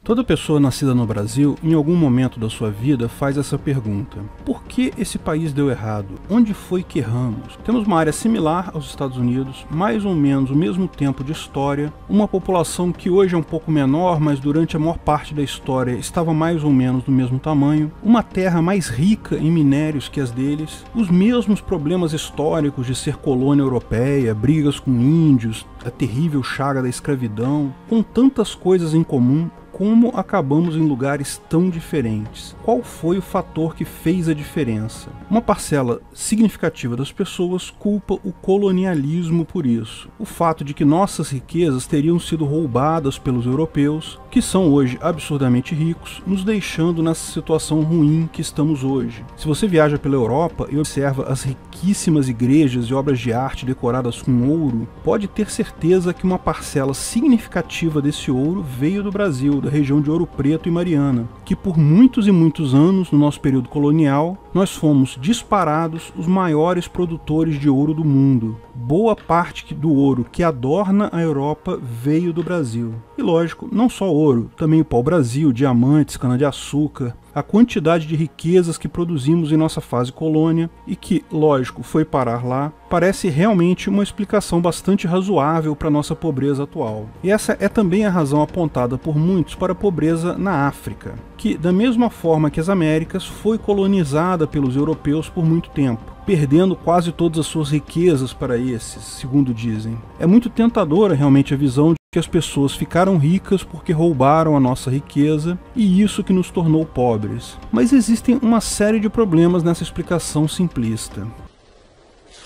Toda pessoa nascida no Brasil, em algum momento da sua vida, faz essa pergunta: por que esse país deu errado? Onde foi que erramos? Temos uma área similar aos Estados Unidos, mais ou menos o mesmo tempo de história, uma população que hoje é um pouco menor, mas durante a maior parte da história estava mais ou menos do mesmo tamanho, uma terra mais rica em minérios que as deles, os mesmos problemas históricos de ser colônia europeia, brigas com índios, a terrível chaga da escravidão, com tantas coisas em comum. Como acabamos em lugares tão diferentes? Qual foi o fator que fez a diferença? Uma parcela significativa das pessoas culpa o colonialismo por isso. O fato de que nossas riquezas teriam sido roubadas pelos europeus, que são hoje absurdamente ricos, nos deixando nessa situação ruim que estamos hoje. Se você viaja pela Europa e observa as riquíssimas igrejas e obras de arte decoradas com ouro, pode ter certeza que uma parcela significativa desse ouro veio do Brasil, da região de Ouro Preto e Mariana, que por muitos e muitos anos, no nosso período colonial, nós fomos disparados os maiores produtores de ouro do mundo. Boa parte do ouro que adorna a Europa veio do Brasil. E lógico, não só ouro, também o pau-brasil, diamantes, cana-de-açúcar, a quantidade de riquezas que produzimos em nossa fase colônia e que, lógico, foi parar lá, parece realmente uma explicação bastante razoável para a nossa pobreza atual. E essa é também a razão apontada por muitos para a pobreza na África, que, da mesma forma que as Américas, foi colonizada pelos europeus por muito tempo, perdendo quase todas as suas riquezas para esses, segundo dizem. É muito tentadora realmente a visão de que as pessoas ficaram ricas porque roubaram a nossa riqueza e isso que nos tornou pobres. Mas existem uma série de problemas nessa explicação simplista.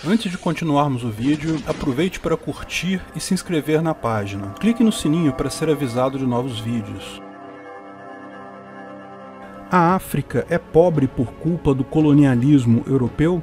Antes de continuarmos o vídeo, aproveite para curtir e se inscrever na página. Clique no sininho para ser avisado de novos vídeos. A África é pobre por culpa do colonialismo europeu?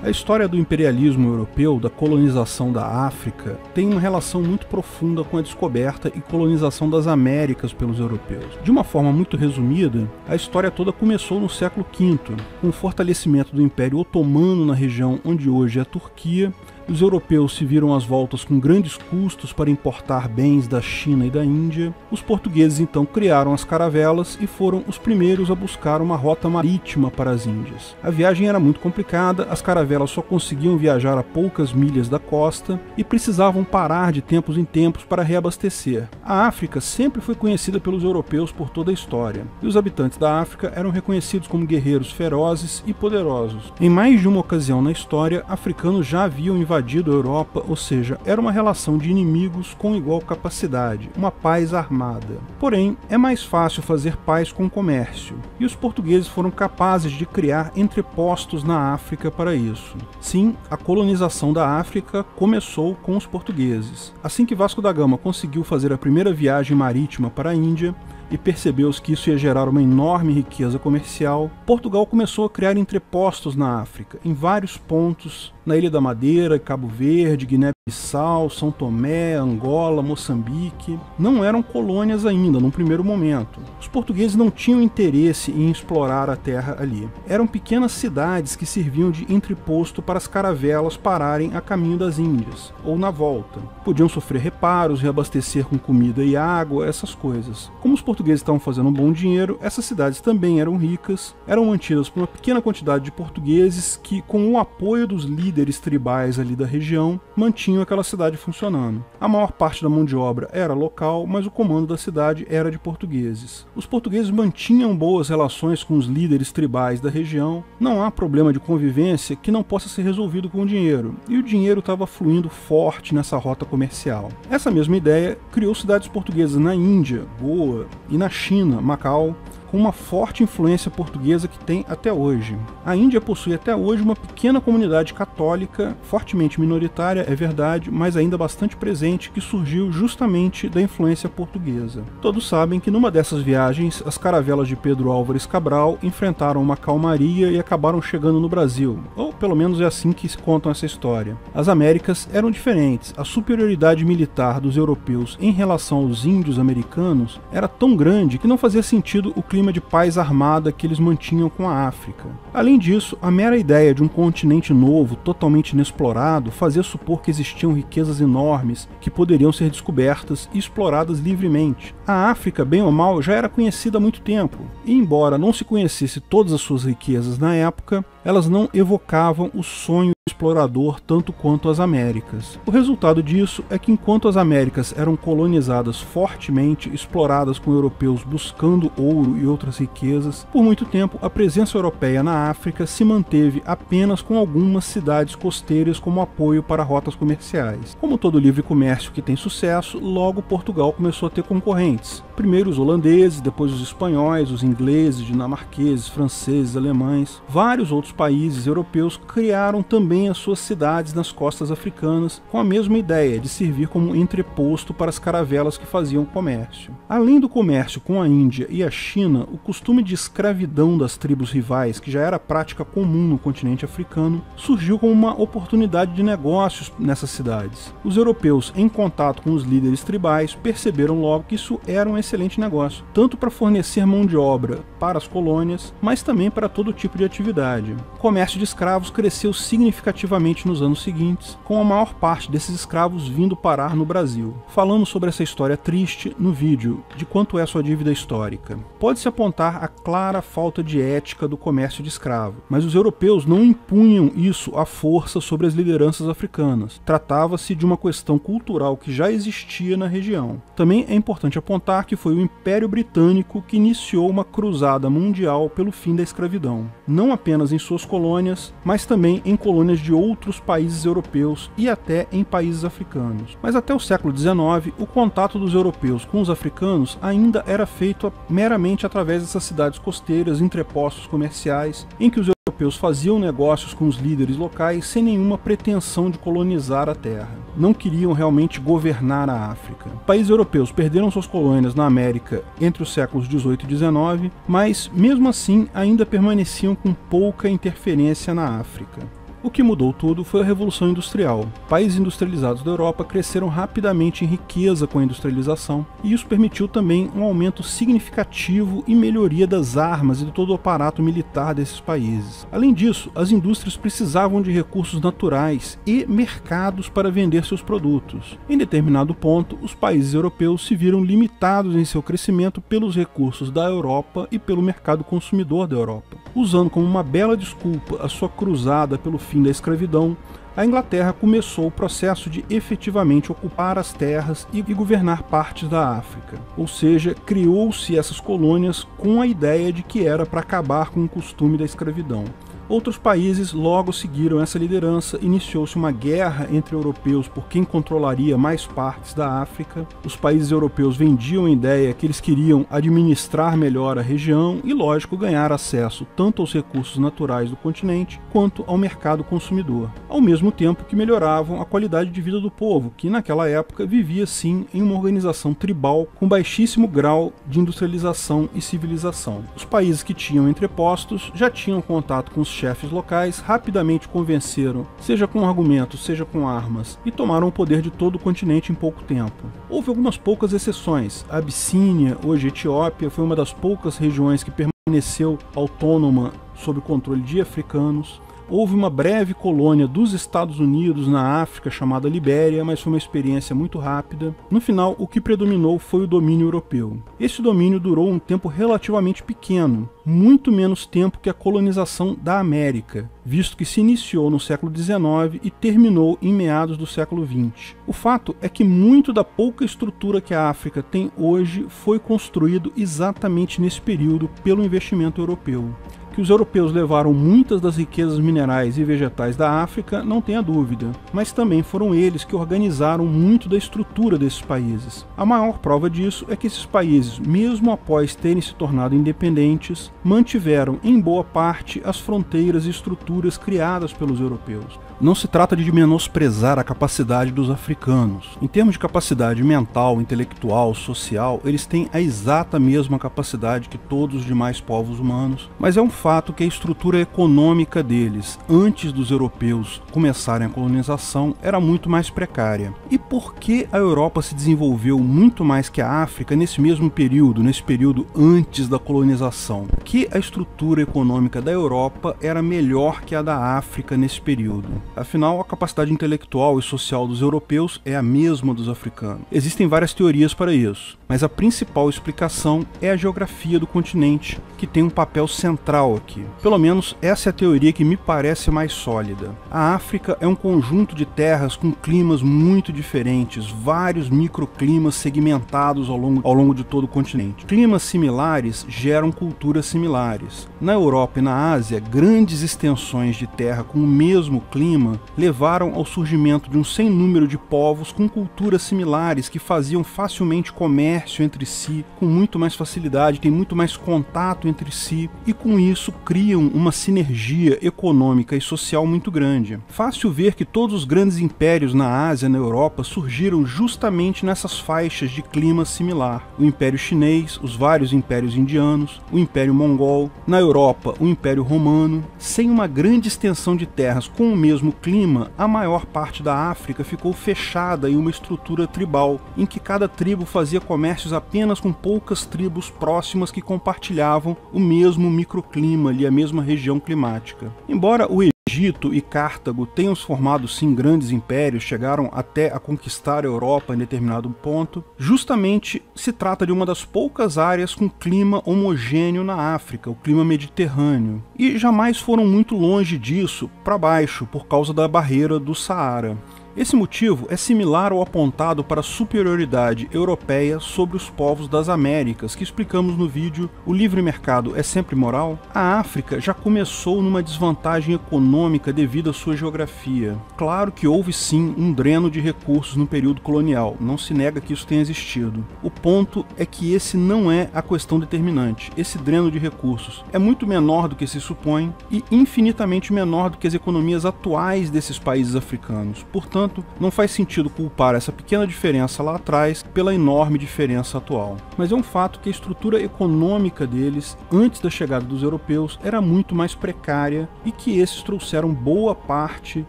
A história do imperialismo europeu, da colonização da África, tem uma relação muito profunda com a descoberta e colonização das Américas pelos europeus. De uma forma muito resumida, a história toda começou no século V, com o fortalecimento do Império Otomano na região onde hoje é a Turquia. Os europeus se viram às voltas com grandes custos para importar bens da China e da Índia. Os portugueses então criaram as caravelas e foram os primeiros a buscar uma rota marítima para as Índias. A viagem era muito complicada, as caravelas só conseguiam viajar a poucas milhas da costa e precisavam parar de tempos em tempos para reabastecer. A África sempre foi conhecida pelos europeus por toda a história, e os habitantes da África eram reconhecidos como guerreiros ferozes e poderosos. Em mais de uma ocasião na história, africanos já haviam invadido a Europa, ou seja, era uma relação de inimigos com igual capacidade, uma paz armada. Porém, é mais fácil fazer paz com comércio, e os portugueses foram capazes de criar entrepostos na África para isso. Sim, a colonização da África começou com os portugueses. Assim que Vasco da Gama conseguiu fazer a primeira viagem marítima para a Índia, e percebeu-se que isso ia gerar uma enorme riqueza comercial, Portugal começou a criar entrepostos na África, em vários pontos, na Ilha da Madeira, Cabo Verde, Guiné-Bissau, São Tomé, Angola, Moçambique. Não eram colônias ainda, num primeiro momento. Os portugueses não tinham interesse em explorar a terra ali. Eram pequenas cidades que serviam de entreposto para as caravelas pararem a caminho das Índias, ou na volta. Podiam sofrer reparos, reabastecer com comida e água, essas coisas. Como os portugueses estavam fazendo um bom dinheiro, essas cidades também eram ricas, eram mantidas por uma pequena quantidade de portugueses que, com o apoio dos líderes tribais ali da região, mantinham aquela cidade funcionando. A maior parte da mão de obra era local, mas o comando da cidade era de portugueses. Os portugueses mantinham boas relações com os líderes tribais da região, não há problema de convivência que não possa ser resolvido com o dinheiro, e o dinheiro estava fluindo forte nessa rota comercial. Essa mesma ideia criou cidades portuguesas na Índia, Goa, e na China, Macau, com uma forte influência portuguesa que tem até hoje. A Índia possui até hoje uma pequena comunidade católica, fortemente minoritária, é verdade, mas ainda bastante presente, que surgiu justamente da influência portuguesa. Todos sabem que numa dessas viagens, as caravelas de Pedro Álvares Cabral enfrentaram uma calmaria e acabaram chegando no Brasil, ou pelo menos é assim que se contam essa história. As Américas eram diferentes, a superioridade militar dos europeus em relação aos índios americanos era tão grande que não fazia sentido o clima clima de paz armada que eles mantinham com a África. Além disso, a mera ideia de um continente novo, totalmente inexplorado, fazia supor que existiam riquezas enormes que poderiam ser descobertas e exploradas livremente. A África, bem ou mal, já era conhecida há muito tempo, e embora não se conhecesse todas as suas riquezas na época, elas não evocavam o sonho explorador tanto quanto as Américas. O resultado disso é que enquanto as Américas eram colonizadas fortemente, exploradas com europeus buscando ouro e outras riquezas, por muito tempo a presença europeia na África se manteve apenas com algumas cidades costeiras como apoio para rotas comerciais. Como todo livre comércio que tem sucesso, logo Portugal começou a ter concorrentes. Primeiro os holandeses, depois os espanhóis, os ingleses, dinamarqueses, franceses, alemães. Vários outros países europeus criaram também as suas cidades nas costas africanas com a mesma ideia de servir como entreposto para as caravelas que faziam comércio. Além do comércio com a Índia e a China, o costume de escravidão das tribos rivais, que já era prática comum no continente africano, surgiu como uma oportunidade de negócios nessas cidades. Os europeus, em contato com os líderes tribais, perceberam logo que isso era um excelente negócio, tanto para fornecer mão de obra para as colônias, mas também para todo tipo de atividade. O comércio de escravos cresceu significativamente nos anos seguintes, com a maior parte desses escravos vindo parar no Brasil. Falamos sobre essa história triste no vídeo de quanto é sua dívida histórica. Pode-se apontar a clara falta de ética do comércio de escravo, mas os europeus não impunham isso à força sobre as lideranças africanas. Tratava-se de uma questão cultural que já existia na região. Também é importante apontar que foi o Império Britânico que iniciou uma cruzada mundial pelo fim da escravidão, não apenas em suas colônias, mas também em colônias de outros países europeus e até em países africanos. Mas até o século XIX, o contato dos europeus com os africanos ainda era feito meramente através dessas cidades costeiras, entrepostos comerciais, em que os europeus faziam negócios com os líderes locais sem nenhuma pretensão de colonizar a terra. Não queriam realmente governar a África. Países europeus perderam suas colônias na América entre os séculos XVIII e XIX, mas mesmo assim ainda permaneciam com pouca interferência na África. O que mudou tudo foi a Revolução Industrial. Países industrializados da Europa cresceram rapidamente em riqueza com a industrialização, e isso permitiu também um aumento significativo e melhoria das armas e de todo o aparato militar desses países. Além disso, as indústrias precisavam de recursos naturais e mercados para vender seus produtos. Em determinado ponto, os países europeus se viram limitados em seu crescimento pelos recursos da Europa e pelo mercado consumidor da Europa. Usando como uma bela desculpa a sua cruzada pelo fim da escravidão, a Inglaterra começou o processo de efetivamente ocupar as terras e governar partes da África. Ou seja, criou-se essas colônias com a ideia de que era para acabar com o costume da escravidão. Outros países logo seguiram essa liderança, iniciou-se uma guerra entre europeus por quem controlaria mais partes da África. Os países europeus vendiam a ideia que eles queriam administrar melhor a região e, lógico, ganhar acesso tanto aos recursos naturais do continente quanto ao mercado consumidor, ao mesmo tempo que melhoravam a qualidade de vida do povo, que naquela época vivia sim em uma organização tribal com baixíssimo grau de industrialização e civilização. Os países que tinham entrepostos já tinham contato com os chefes locais, rapidamente convenceram, seja com argumentos, seja com armas, e tomaram o poder de todo o continente em pouco tempo. Houve algumas poucas exceções. A Abissínia, hoje Etiópia, foi uma das poucas regiões que permaneceu autônoma sob o controle de africanos. Houve uma breve colônia dos Estados Unidos na África chamada Libéria, mas foi uma experiência muito rápida. No final, o que predominou foi o domínio europeu. Esse domínio durou um tempo relativamente pequeno, muito menos tempo que a colonização da América, visto que se iniciou no século XIX e terminou em meados do século XX. O fato é que muito da pouca estrutura que a África tem hoje foi construído exatamente nesse período pelo investimento europeu. Que os europeus levaram muitas das riquezas minerais e vegetais da África, não tenha dúvida, mas também foram eles que organizaram muito da estrutura desses países. A maior prova disso é que esses países, mesmo após terem se tornado independentes, mantiveram em boa parte as fronteiras e estruturas criadas pelos europeus. Não se trata de menosprezar a capacidade dos africanos. Em termos de capacidade mental, intelectual, social, eles têm a exata mesma capacidade que todos os demais povos humanos, mas é um fato que a estrutura econômica deles, antes dos europeus começarem a colonização, era muito mais precária. E por que a Europa se desenvolveu muito mais que a África nesse mesmo período, nesse período antes da colonização? Que a estrutura econômica da Europa era melhor que a da África nesse período. Afinal, a capacidade intelectual e social dos europeus é a mesma dos africanos. Existem várias teorias para isso, mas a principal explicação é a geografia do continente, que tem um papel central aqui. Pelo menos essa é a teoria que me parece mais sólida. A África é um conjunto de terras com climas muito diferentes, vários microclimas segmentados ao longo de todo o continente. Climas similares geram culturas similares. Na Europa e na Ásia, grandes extensões de terra com o mesmo clima levaram ao surgimento de um sem número de povos com culturas similares que faziam facilmente comércio entre si, com muito mais facilidade, têm muito mais contato entre si e com isso criam uma sinergia econômica e social muito grande. Fácil ver que todos os grandes impérios na Ásia e na Europa surgiram justamente nessas faixas de clima similar. O Império Chinês, os vários impérios indianos, o Império Mongol, na Europa o Império Romano. Sem uma grande extensão de terras com o mesmo clima, a maior parte da África ficou fechada em uma estrutura tribal, em que cada tribo fazia comércios apenas com poucas tribos próximas que compartilhavam o mesmo microclima ali, a mesma região climática. Embora o Egito e Cartago tenham se formado sim grandes impérios, chegaram até a conquistar a Europa em determinado ponto, justamente se trata de uma das poucas áreas com clima homogêneo na África, o clima mediterrâneo, e jamais foram muito longe disso para baixo por causa da barreira do Saara. Esse motivo é similar ao apontado para a superioridade europeia sobre os povos das Américas, que explicamos no vídeo O Livre Mercado é Sempre Moral? A África já começou numa desvantagem econômica devido à sua geografia. Claro que houve sim um dreno de recursos no período colonial, não se nega que isso tenha existido. O ponto é que esse não é a questão determinante. Esse dreno de recursos é muito menor do que se supõe e infinitamente menor do que as economias atuais desses países africanos. Portanto, não faz sentido culpar essa pequena diferença lá atrás pela enorme diferença atual. Mas é um fato que a estrutura econômica deles, antes da chegada dos europeus, era muito mais precária e que esses trouxeram boa parte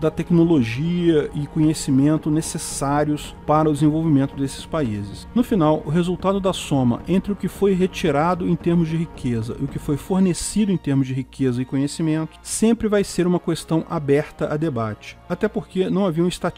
da tecnologia e conhecimento necessários para o desenvolvimento desses países. No final, o resultado da soma entre o que foi retirado em termos de riqueza e o que foi fornecido em termos de riqueza e conhecimento sempre vai ser uma questão aberta a debate, até porque não haviam estatísticas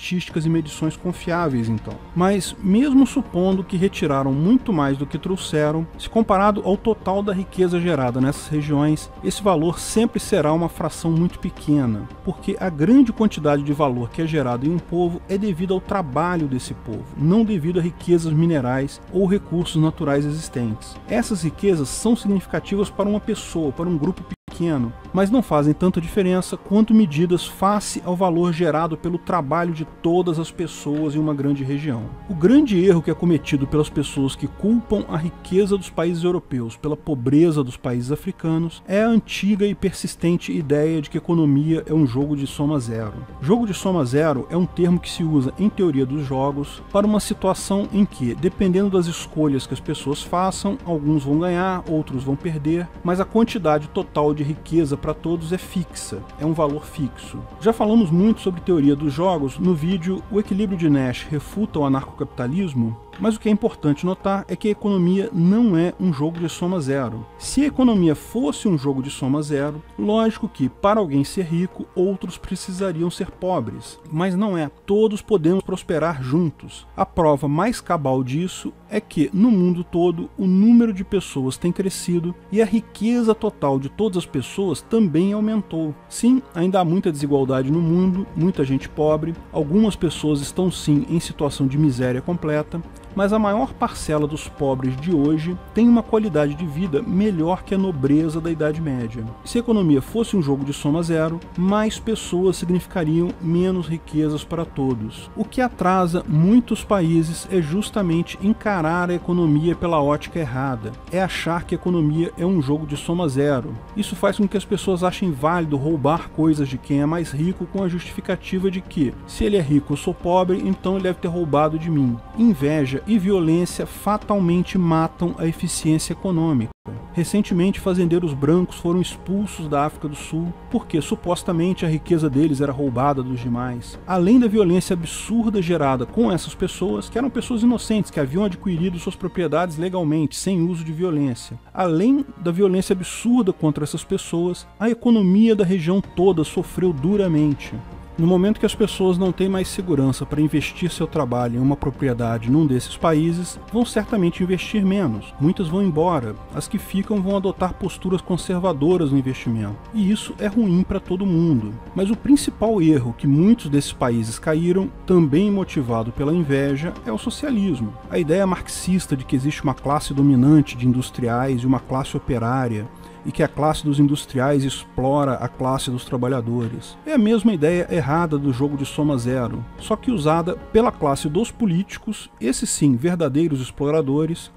e medições confiáveis então. Mas mesmo supondo que retiraram muito mais do que trouxeram, se comparado ao total da riqueza gerada nessas regiões, esse valor sempre será uma fração muito pequena, porque a grande quantidade de valor que é gerado em um povo é devido ao trabalho desse povo, não devido a riquezas minerais ou recursos naturais existentes. Essas riquezas são significativas para uma pessoa, para um grupo pequeno, mas não fazem tanta diferença quanto medidas face ao valor gerado pelo trabalho de todas as pessoas em uma grande região. O grande erro que é cometido pelas pessoas que culpam a riqueza dos países europeus pela pobreza dos países africanos é a antiga e persistente ideia de que economia é um jogo de soma zero. Jogo de soma zero é um termo que se usa em teoria dos jogos para uma situação em que, dependendo das escolhas que as pessoas façam, alguns vão ganhar, outros vão perder, mas a quantidade total de riqueza para todos é fixa, é um valor fixo. Já falamos muito sobre teoria dos jogos no vídeo O Equilíbrio de Nash refuta o anarcocapitalismo, mas o que é importante notar é que a economia não é um jogo de soma zero. Se a economia fosse um jogo de soma zero, lógico que para alguém ser rico, outros precisariam ser pobres. Mas não é. Todos podemos prosperar juntos. A prova mais cabal disso é que, no mundo todo, o número de pessoas tem crescido e a riqueza total de todas as pessoas também aumentou. Sim, ainda há muita desigualdade no mundo, muita gente pobre, algumas pessoas estão sim em situação de miséria completa, mas a maior parcela dos pobres de hoje tem uma qualidade de vida melhor que a nobreza da Idade Média. Se a economia fosse um jogo de soma zero, mais pessoas significariam menos riquezas para todos. O que atrasa muitos países é justamente encarar a economia pela ótica errada, é achar que a economia é um jogo de soma zero. Isso faz com que as pessoas achem válido roubar coisas de quem é mais rico com a justificativa de que, se ele é rico eu sou pobre, então ele deve ter roubado de mim. Inveja e violência fatalmente matam a eficiência econômica. Recentemente, fazendeiros brancos foram expulsos da África do Sul porque supostamente a riqueza deles era roubada dos demais. Além da violência absurda gerada com essas pessoas, que eram pessoas inocentes, que haviam adquirido suas propriedades legalmente, sem uso de violência. Além da violência absurda contra essas pessoas, a economia da região toda sofreu duramente. No momento que as pessoas não têm mais segurança para investir seu trabalho em uma propriedade num desses países, vão certamente investir menos. Muitas vão embora, as que ficam vão adotar posturas conservadoras no investimento. E isso é ruim para todo mundo. Mas o principal erro que muitos desses países caíram, também motivado pela inveja, é o socialismo. A ideia marxista de que existe uma classe dominante de industriais e uma classe operária, e que a classe dos industriais explora a classe dos trabalhadores. É a mesma ideia errada do jogo de soma zero, só que usada pela classe dos políticos, esses sim verdadeiros exploradores,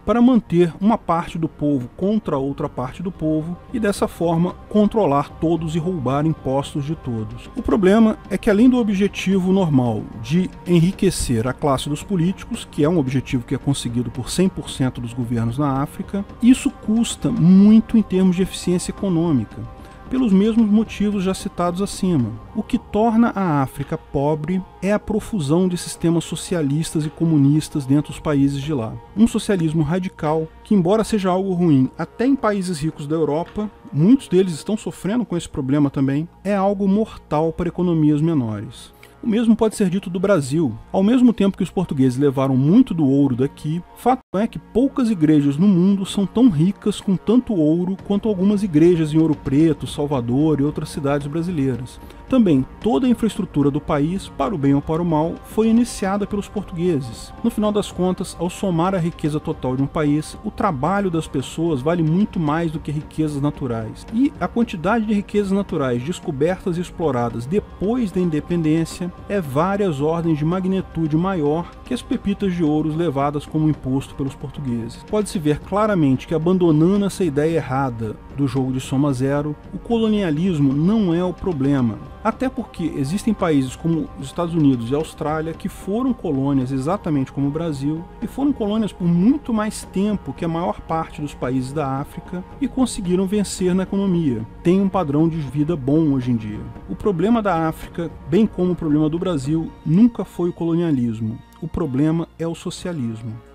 para manter uma parte do povo contra outra parte do povo e dessa forma controlar todos e roubar impostos de todos. O problema é que, além do objetivo normal de enriquecer a classe dos políticos, que é um objetivo que é conseguido por 100% dos governos na África, isso custa muito em termos de eficiência econômica, pelos mesmos motivos já citados acima. O que torna a África pobre é a profusão de sistemas socialistas e comunistas dentro dos países de lá. Um socialismo radical que, embora seja algo ruim até em países ricos da Europa, muitos deles estão sofrendo com esse problema também, é algo mortal para economias menores. O mesmo pode ser dito do Brasil. Ao mesmo tempo que os portugueses levaram muito do ouro daqui, fato é que poucas igrejas no mundo são tão ricas com tanto ouro quanto algumas igrejas em Ouro Preto, Salvador e outras cidades brasileiras. Também, toda a infraestrutura do país, para o bem ou para o mal, foi iniciada pelos portugueses. No final das contas, ao somar a riqueza total de um país, o trabalho das pessoas vale muito mais do que riquezas naturais. E a quantidade de riquezas naturais descobertas e exploradas depois da independência é várias ordens de magnitude maior que as pepitas de ouro levadas como imposto pelos portugueses. Pode-se ver claramente que, abandonando essa ideia errada do jogo de soma zero, o colonialismo não é o problema. Até porque existem países como os Estados Unidos e a Austrália que foram colônias exatamente como o Brasil e foram colônias por muito mais tempo que a maior parte dos países da África e conseguiram vencer na economia. Tem um padrão de vida bom hoje em dia. O problema da África, bem como o problema do Brasil, nunca foi o colonialismo. O problema é o socialismo.